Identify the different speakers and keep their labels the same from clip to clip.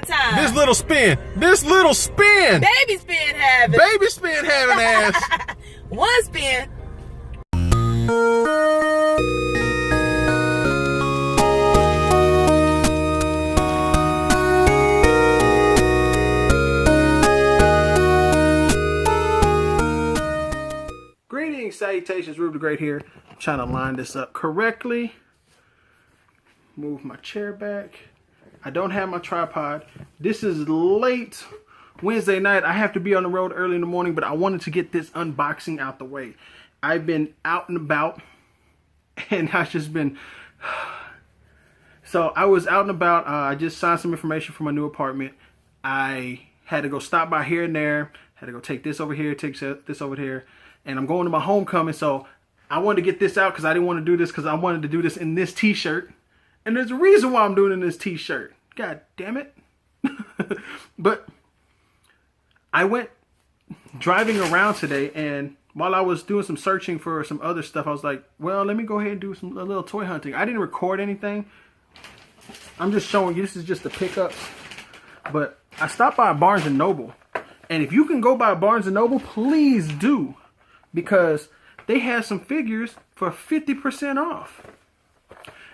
Speaker 1: one time.
Speaker 2: This little spin. This little spin.
Speaker 1: Baby spin having.
Speaker 2: Baby spin having ass.
Speaker 1: One spin.
Speaker 2: Greetings, salutations, Rube the Great here. I'm trying to line this up correctly. Move my chair back. I don't have my tripod. This is late Wednesday night. I have to be on the road early in the morning, but I wanted to get this unboxing out the way. I've been out and about, and I've just been... So I was out and about. I just signed some information for my new apartment. I had to go stop by here and there. Had to go take this over here, take this over here. And I'm going to my homecoming, so I wanted to get this out because I didn't want to do this because I wanted to do this in this t-shirt. And there's a reason why I'm doing it in this t-shirt. God damn it. But I went driving around today, and while I was doing some searching for some other stuff, I was like, well, let me go ahead and do a little toy hunting. I didn't record anything. I'm just showing you. This is just the pickups. But I stopped by Barnes & Noble. And if you can go by Barnes & Noble, please do. Because they have some figures for 50% off.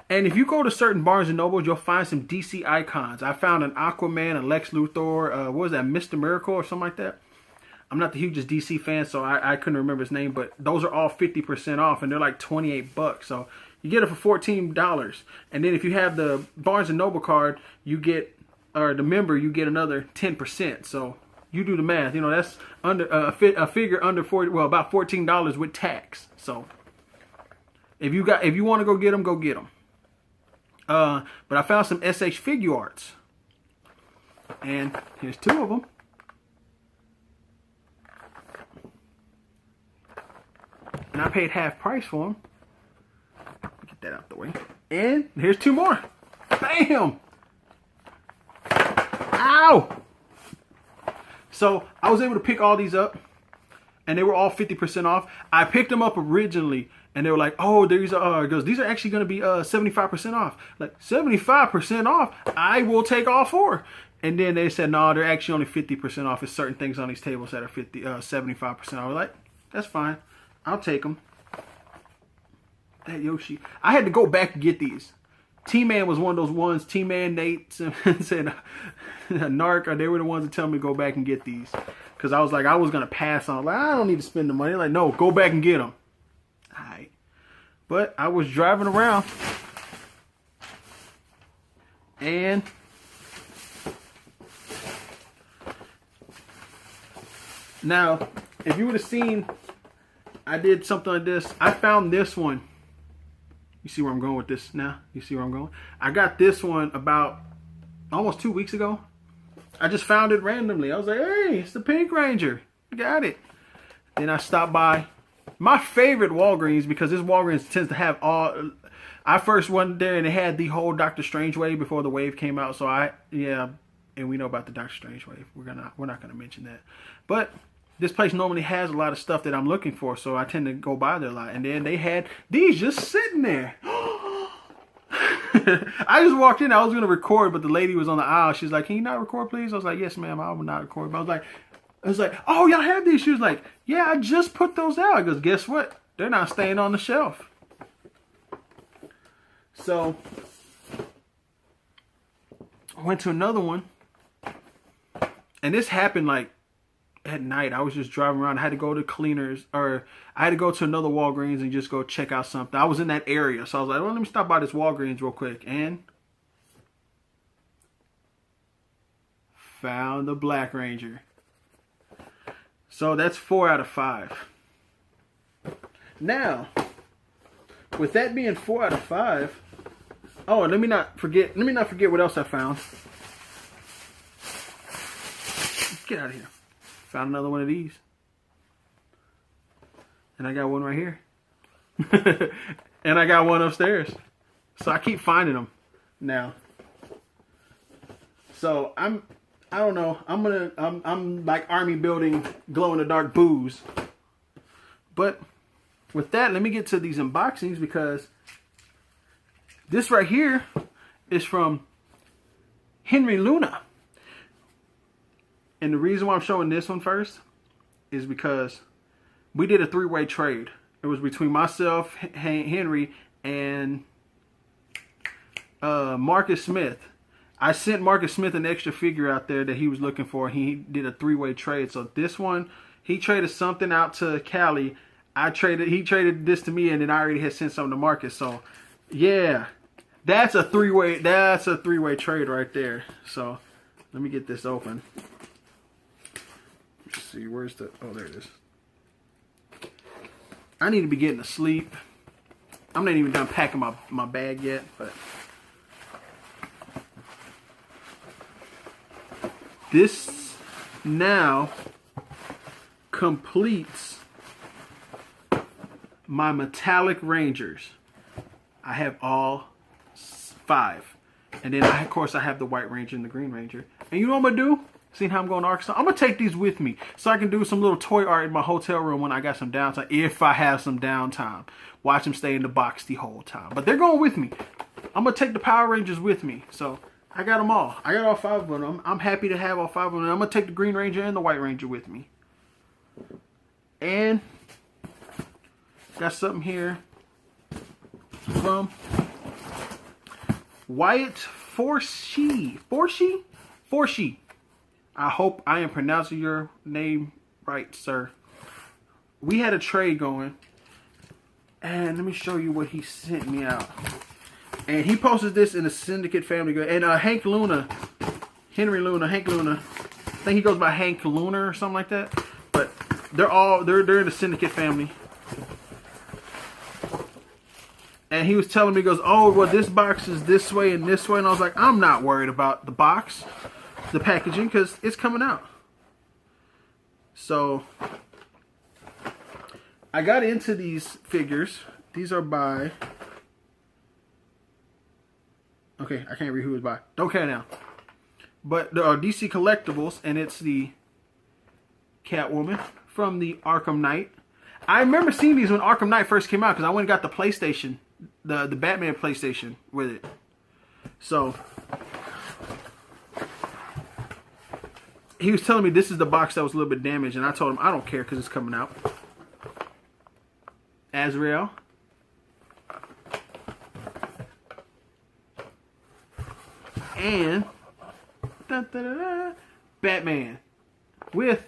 Speaker 2: And if you go to certain Barnes & Nobles, you'll find some DC icons. I found an Aquaman, a Lex Luthor, what was that, Mr. Miracle or something like that? I'm not the hugest DC fan, so I couldn't remember his name, but those are all 50% off, and they're like 28 bucks. So you get it for $14. And then if you have the Barnes & Noble card, you get, or the member, you get another 10%. So you do the math. You know, that's under a figure under 40, well, about $14 with tax. So if you want to go get them, go get them. But I found some SH figure arts, and here's two of them. And I paid half price for them. Get that out the way. And here's two more. Bam! Ow! So I was able to pick all these up, and they were all 50% off. I picked them up originally, and they were like, oh, these are actually going to be 75% off. Like, 75% off? I will take all four. And then they said, no, they're actually only 50% off. It's certain things on these tables that are 75%. I was like, that's fine. I'll take them. That Yoshi. I had to go back and get these. T-Man was one of those ones. T-Man, Nate, said, Narc, they were the ones that tell me to go back and get these. Because I was like, I was going to pass on. Like, I don't need to spend the money. Like, no, go back and get them. Alright. But I was driving around, and now, if you would have seen, I did something like this. I found this one. You see where I'm going with this now? You see where I'm going? I got this one about almost 2 weeks ago. I just found it randomly. I was like, hey, it's the Pink Ranger. Got it. Then I stopped by my favorite Walgreens, because this Walgreens tends to have all... I first went there and they had the whole Doctor Strange wave before the wave came out. So and we know about the Doctor Strange wave. We're not gonna mention that. But this place normally has a lot of stuff that I'm looking for, so I tend to go by there a lot. And then they had these just sitting there. I just walked in. I was gonna record, but the lady was on the aisle. She's like, "Can you not record, please?" I was like, "Yes, ma'am. I will not record." But I was like, "Oh, y'all have these?" She was like, "Yeah, I just put those out." I goes, "Guess what? They're not staying on the shelf." So I went to another one, and this happened like at night. I was just driving around. I had to go to Cleaners, or I had to go to another Walgreens and just go check out something. I was in that area, so I was like, well, let me stop by this Walgreens real quick, and found the Black Ranger. So that's 4 out of 5. Now, with that being 4 out of 5, oh, and let me not forget what else I found. Get out of here. Found another one of these. And I got one right here. And I got one upstairs. So I keep finding them now. So I don't know. I'm like army building glow in the dark booze. But with that, let me get to these unboxings, because this right here is from Henry Looner. And the reason why I'm showing this one first is because we did a 3-way trade. It was between myself, Henry, and Marcus Smith. I sent Marcus Smith an extra figure out there that he was looking for. He did a 3-way trade. So this one, he traded something out to Callie. He traded this to me, and then I already had sent something to Marcus. So yeah, that's a 3-way. That's a 3-way trade right there. So let me get this open. Let's see, where's the? Oh, there it is. I need to be getting to sleep. I'm not even done packing my bag yet, but. This now completes my metallic Rangers. I have all 5. And then, of course, I have the White Ranger and the Green Ranger. And you know what I'm going to do? Seeing how I'm going to Arkansas? I'm going to take these with me so I can do some little toy art in my hotel room when I got some downtime. If I have some downtime. Watch them stay in the box the whole time. But they're going with me. I'm going to take the Power Rangers with me. So I got them all. I got all 5 of them. I'm happy to have all 5 of them. I'm going to take the Green Ranger and the White Ranger with me. And got something here from Wyatt Forshee. Forshee. I hope I am pronouncing your name right, sir. We had a trade going. And let me show you what he sent me out. And he posted this in the Syndicate family. And Hank Looner, Henry Looner, Hank Looner. I think he goes by Hank Looner or something like that. But they're in the Syndicate family. And he was telling me, he goes, oh, well, this box is this way and this way. And I was like, I'm not worried about the box, the packaging, because it's coming out. So I got into these figures. These are by... Okay, I can't read who it's by. Don't care now. But there are DC Collectibles, and it's the Catwoman from the Arkham Knight. I remember seeing these when Arkham Knight first came out because I went and got the PlayStation, the Batman PlayStation with it. So he was telling me this is the box that was a little bit damaged, and I told him I don't care because it's coming out. Azrael. And Batman with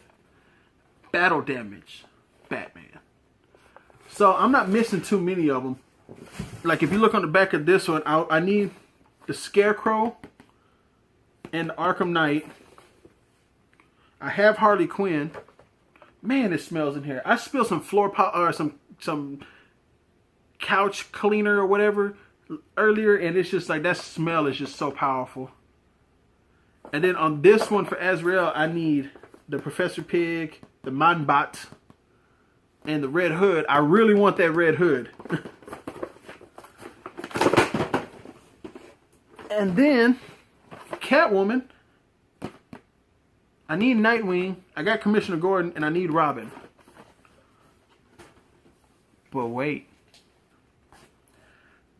Speaker 2: battle damage. Batman. So I'm not missing too many of them. Like if you look on the back of this one, I need the Scarecrow and the Arkham Knight. I have Harley Quinn. Man, it smells in here. I spilled some floor or some couch cleaner or whatever earlier, and it's just like that smell is just so powerful. And then on this one for Azrael, I need the Professor Pig, the Manbat, and the Red Hood. I really want that Red Hood. And then Catwoman, I need Nightwing, I got Commissioner Gordon, and I need Robin. But wait.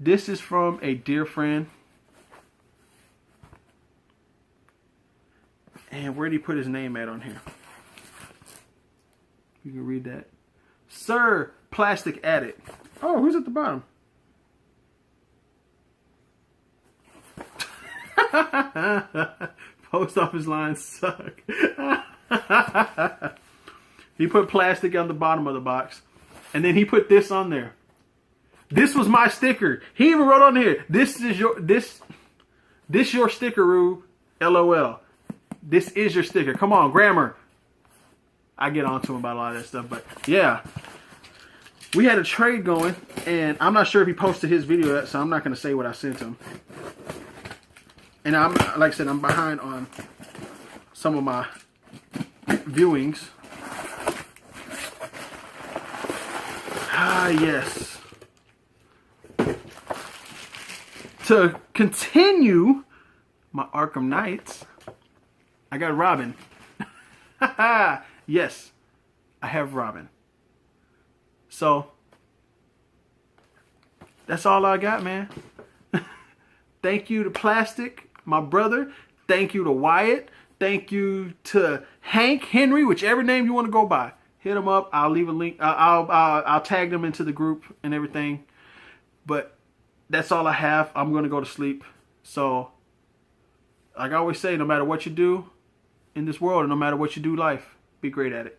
Speaker 2: This is from a dear friend. And where did he put his name at on here? You can read that. Sir Plastic Addict. Oh, who's at the bottom? Post office lines suck. He put plastic on the bottom of the box. And then he put this on there. This was my sticker. He even wrote on here, this is your your sticker, Rube. LOL. This is your sticker. Come on, grammar. I get on to him about a lot of that stuff, but yeah. We had a trade going, and I'm not sure if he posted his video yet, so I'm not going to say what I sent him. And I'm, like I said, I'm behind on some of my viewings. Ah, yes. To continue my Arkham Knights, I got Robin. Yes, I have Robin. So, that's all I got, man. Thank you to Plastic, my brother. Thank you to Wyatt. Thank you to Hank, Henry, whichever name you want to go by. Hit them up. I'll leave a link. I'll tag them into the group and everything. But that's all I have. I'm going to go to sleep. So, like I always say, no matter what you do in this world, and no matter what you do in life, be great at it.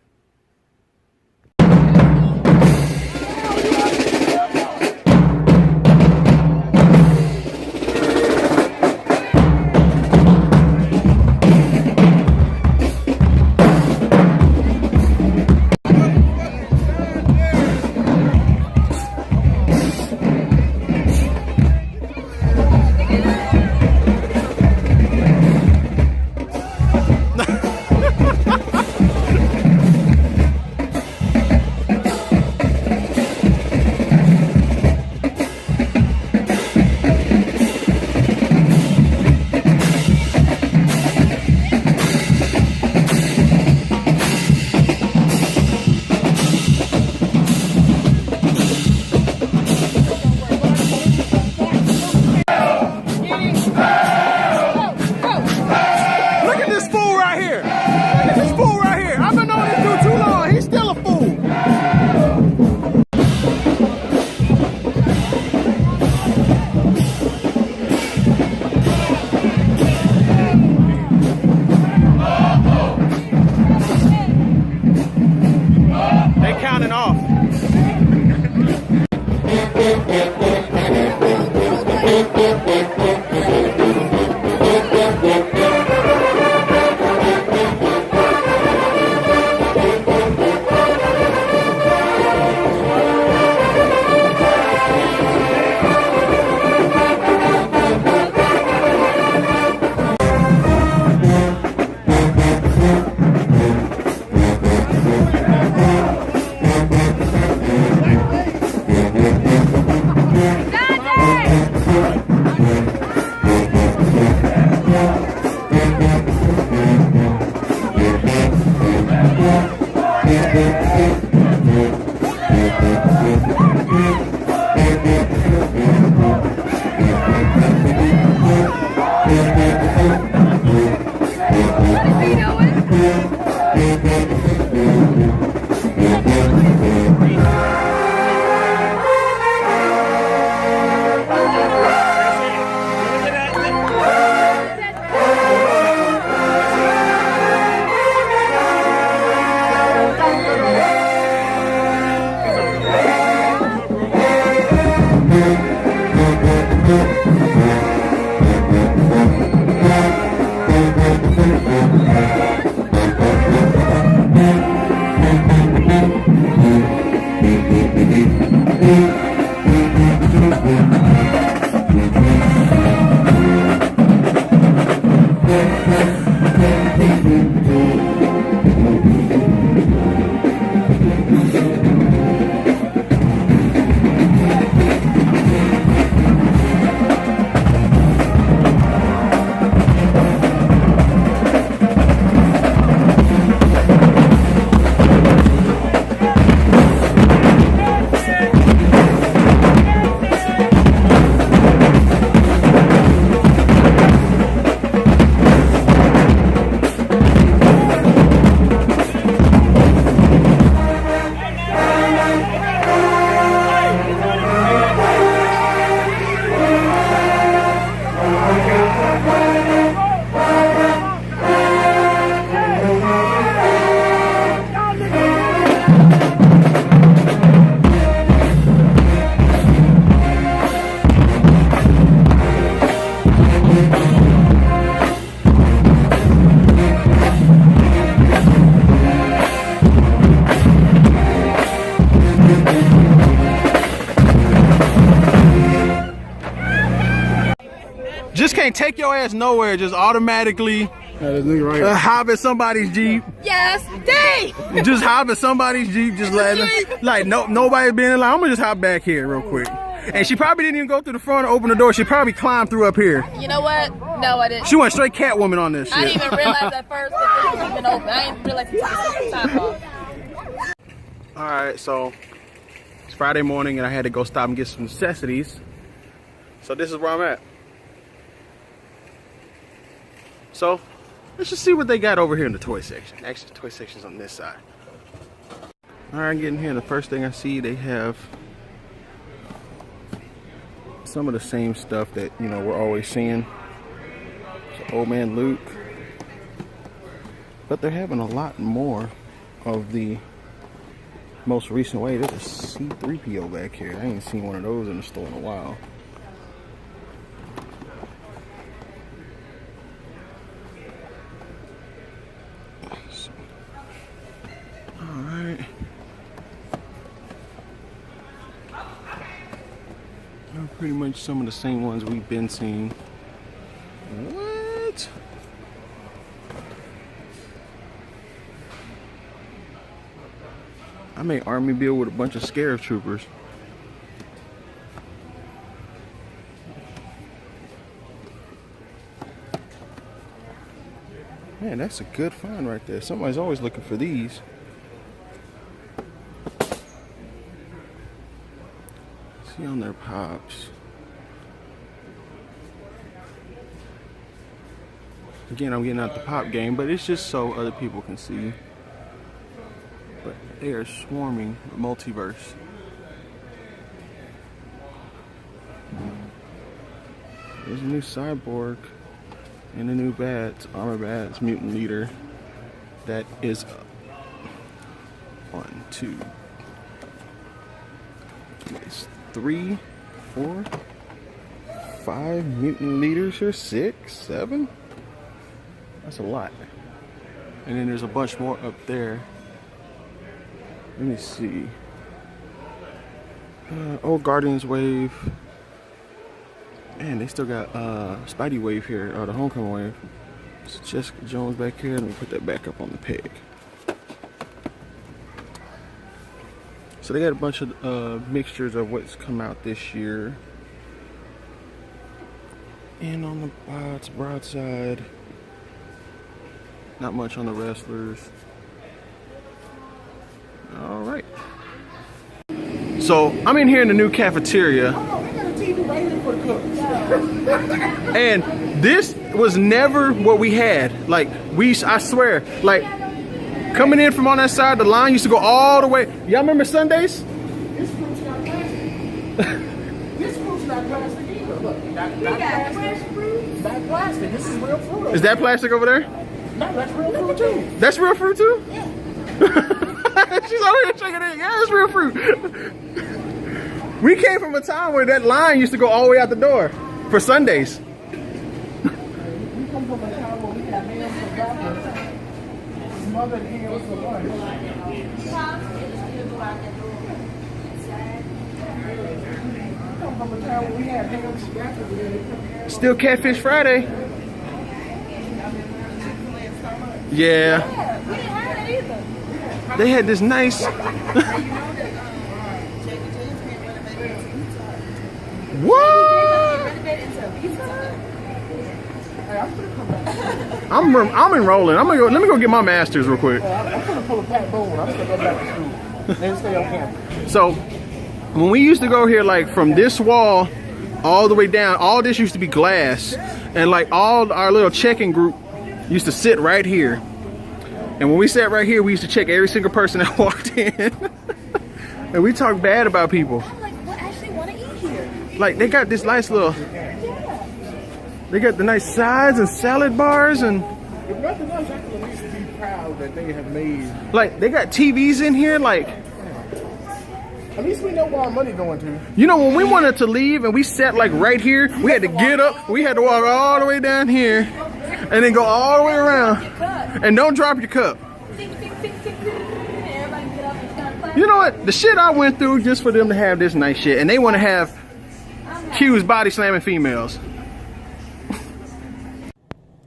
Speaker 2: Just can't take your ass nowhere. Just automatically hop in somebody's Jeep.
Speaker 1: Yes, D!
Speaker 2: Just hop in somebody's Jeep. Just letting like nobody being in line. I'm gonna just hop back here real quick. And she probably didn't even go through the front or open the door. She probably climbed through up here.
Speaker 1: You know what? No, I didn't.
Speaker 2: She went straight Catwoman on this shit.
Speaker 1: I didn't even realize at first that it was even open. I didn't realize it took the top off.
Speaker 2: Alright, so it's Friday morning and I had to go stop and get some necessities. So this is where I'm at. So, Let's just see what they got over here in the toy section. Actually, the toy section's on this side. Alright, getting here, the first thing I see, they have some of the same stuff that, you know, we're always seeing. So, Old Man Luke. But they're having a lot more of the most recent wave. There's a C3PO back here. I ain't seen one of those in the store in a while. Alright. Pretty much some of the same ones we've been seeing. What? I made Army Bill with a bunch of Scarab Troopers. Man, that's a good find right there. Somebody's always looking for these. See on their pops. Again, I'm getting out the pop game, but it's just so other people can see. But they are swarming with multiverse. There's a new Cyborg and a new Bats, Armor Bats, Mutant Leader. That is 1, 2. It's 3, 4, 5 Mutant Leaders here. 6, 7. That's a lot. And then there's a bunch more up there. Let me see. Old Guardians Wave. Man, they still got Spidey Wave here, or the Homecoming Wave. It's Jessica Jones back here. Let me put that back up on the peg. So they got a bunch of mixtures of what's come out this year. And on the broadside, not much on the wrestlers. All right. So I'm in here in the new cafeteria. And this was never what we had. Like, I swear, like, coming in from on that side, the line used to go all the way. Y'all remember Sundays?
Speaker 3: This fruit's not plastic. This fruit's not plastic either. Look, not plastic. Not plastic. This is real fruit.
Speaker 2: Is that plastic over there?
Speaker 3: No, that's real fruit too.
Speaker 2: That's real fruit too?
Speaker 3: Yeah.
Speaker 2: She's over here checking it. Yeah, it's real fruit. We came from a time where that line used to go all the way out the door for Sundays.
Speaker 3: We come from a time where we had hams for breakfast, smothered hams for lunch. We come from a time where we had hams for breakfast.
Speaker 2: Still Catfish Friday. Yeah.
Speaker 1: We didn't have it either.
Speaker 2: They had this nice. What? I'm enrolling. I'm gonna go. Let me go get my master's real quick.
Speaker 3: I'm gonna pull a Pat Bone. I'm gonna go back to school. Then stay on campus.
Speaker 2: So when we used to go here, like from this wall all the way down, all this used to be glass, and like all our little checking group used to sit right here. And when we sat right here, we used to check every single person that walked in. And we talked bad about people.
Speaker 1: I'm like, what actually want to eat here?
Speaker 2: Like, they got this nice little, they got the nice sides and salad bars, and
Speaker 3: If nothing else, I can at least be proud that they have made.
Speaker 2: like, they got TVs in here. Like,
Speaker 3: At least we know where our money going to.
Speaker 2: you know, when we wanted to leave and we sat like right here, we had to get up, we had to walk all the way down here and then go all the way around. And don't drop your cup.
Speaker 1: Everybody get up and start clapping.
Speaker 2: You know what? The shit I went through just for them to have this nice shit, and they want to have Q's body slamming females.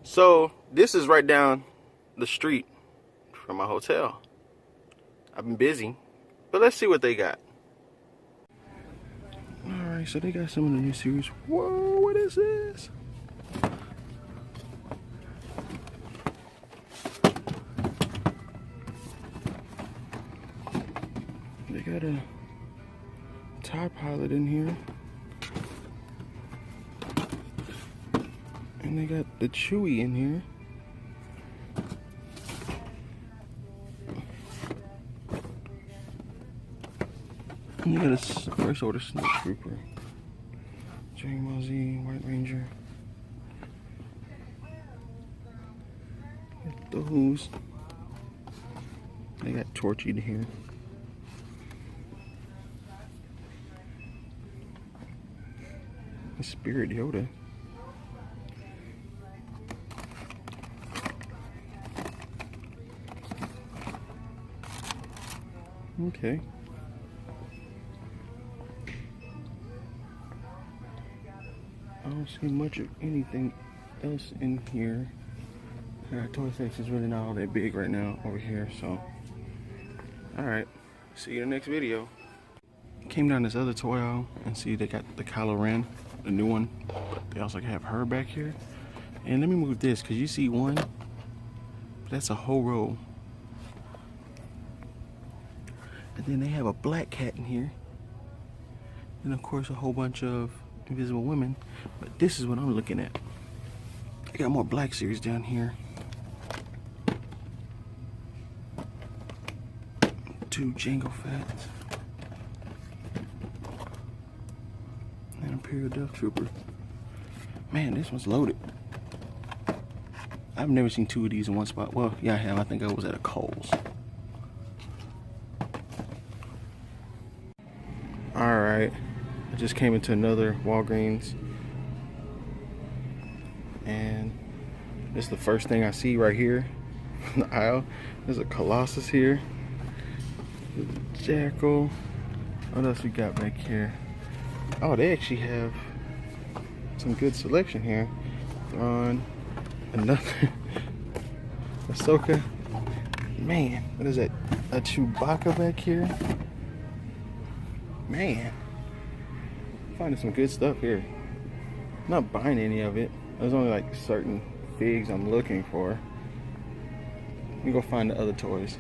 Speaker 2: So this is right down the street from my hotel. I've been busy, but let's see what they got. All right, so they got some of the new series. Whoa, what is this? They got a TIE Pilot in here. And they got the Chewie in here. You got a first order snow trooper. Dragon Ball Z, White Ranger. Those. They got Torchy here. Spirit Yoda. Okay. I don't see much of anything else in here. Toy section is really not all that big right now over here, so. Alright. See you in the next video. Came down this other toy aisle and see they got the Kylo Ren, the new one, but they also have her back here. And let me move this because you see one, but that's a whole row. And then they have a black cat in here, and of course a whole bunch of Invisible Women. But this is what I'm looking at. I got more Black Series down here. 2 Jango Fats. And Imperial Death Trooper. Man, this one's loaded. I've never seen 2 of these in one spot. Well, yeah, I have. I think I was at a Kohl's. Alright. I just came into another Walgreens. And this is the first thing I see right here in the aisle. There's a Colossus here. Jackal. What else we got back here? Oh, they actually have some good selection here. On another Ahsoka. Man, what is that? A Chewbacca back here? Man, finding some good stuff here. I'm not buying any of it. There's only like certain figs I'm looking for. Let me go find the other toys.